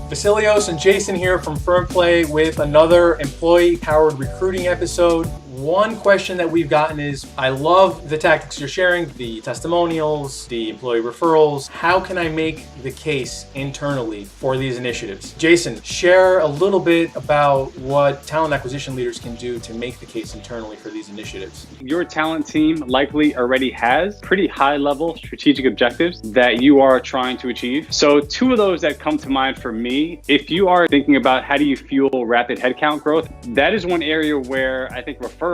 Vasilios and Jason here from Firm Play with another employee-powered recruiting episode. One question that we've gotten is, I love the tactics you're sharing, the testimonials, the employee referrals. How can I make the case internally for these initiatives? Jason, share a little bit about what talent acquisition leaders can do to make the case internally for these initiatives. Your talent team likely already has pretty high-level strategic objectives that you are trying to achieve. So two of those that come to mind for me, if you are thinking about how do you fuel rapid headcount growth, that is one area where I think referrals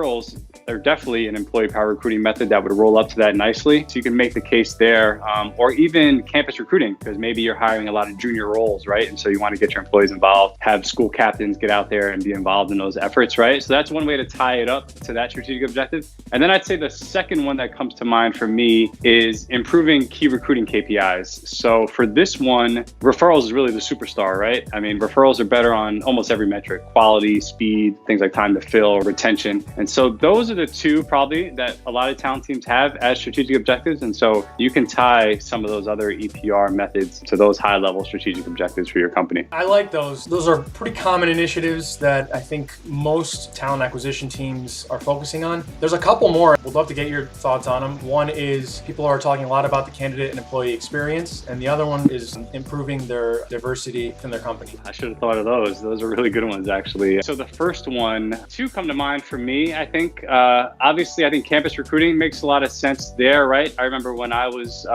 are definitely an employee-powered recruiting method that would roll up to that nicely. So you can make the case there, or even campus recruiting, because maybe you're hiring a lot of junior roles, right? And so you want to get your employees involved, have school captains get out there and be involved in those efforts, right? So that's one way to tie it up to that strategic objective. And then I'd say the second one that comes to mind for me is improving key recruiting KPIs. So for this one, referrals is really the superstar, right? I mean, referrals are better on almost every metric: quality, speed, things like time to fill, retention. And so those are the two probably that a lot of talent teams have as strategic objectives. And so you can tie some of those other EPR methods to those high-level strategic objectives for your company. I like those. Those are pretty common initiatives that I think most talent acquisition teams are focusing on. There's a couple more. We'd love to get your thoughts on them. One is people are talking a lot about the candidate and employee experience, and the other one is improving their diversity in their company. I should have thought of those. Those are really good ones, actually. So the first one, two come to mind for me, I think. Obviously, I think campus recruiting makes a lot of sense there, right? I remember when I was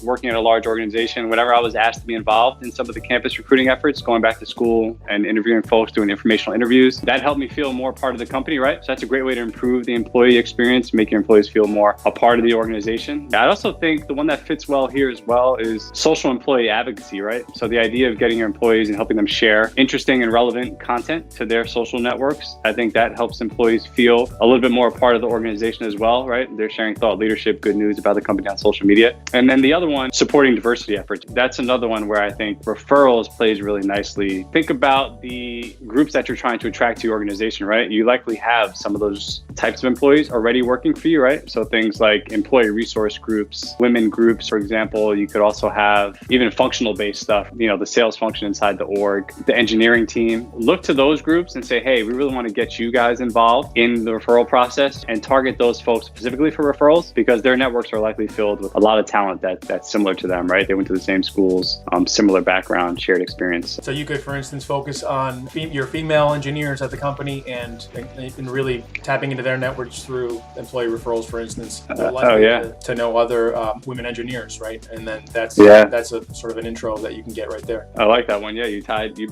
working at a large organization, whenever I was asked to be involved in some of the campus recruiting efforts, going back to school and interviewing folks, doing informational interviews, that helped me feel more part of the company, right? So that's a great way to improve the employee experience, make your employees feel more a part of the organization. I also think the one that fits well here as well is social employee advocacy, right? So the idea of getting your employees and helping them share interesting and relevant content to their social networks, I think that helps employees feel a little bit more a part of the organization as well, right? They're sharing thought leadership, good news about the company on social media. And then the other one, supporting diversity efforts. That's another one where I think referrals plays really nicely. Think about the groups that you're trying to attract to your organization, right? You likely have some of those types of employees already working for you, right? So things like employee resource groups, women groups, for example. You could also have even functional based stuff, the sales function inside the org, the engineering team. Look to those groups and say, hey, we really want to get you guys involved in the referral process and target those folks specifically for referrals, because their networks are likely filled with a lot of talent that's similar to them, right? They went to the same schools, similar background, shared experience. So you could, for instance, focus on your female engineers at the company and really tapping into their networks through employee referrals, for instance. To know other women engineers, right? And then that's a sort of an intro that you can get right there. I like that one. Yeah, you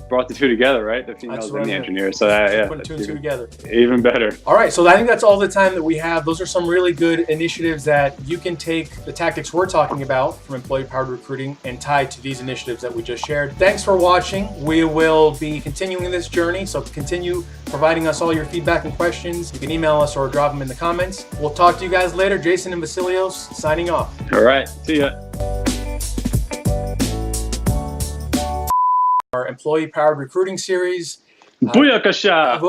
brought the two together, right? The females and the engineers. So putting two and two together. Even better. All right, so I think that's all the time that we have. Those are some really good initiatives that you can take the tactics we're talking about from employee-powered recruiting and tie to these initiatives that we just shared. Thanks for watching. We will be continuing this journey, so continue providing us all your feedback and questions. You can email us or drop them in the comments. We'll talk to you guys later. Jason and Vasilios signing off. All right, see ya. Our employee-powered recruiting series. Booyakasha!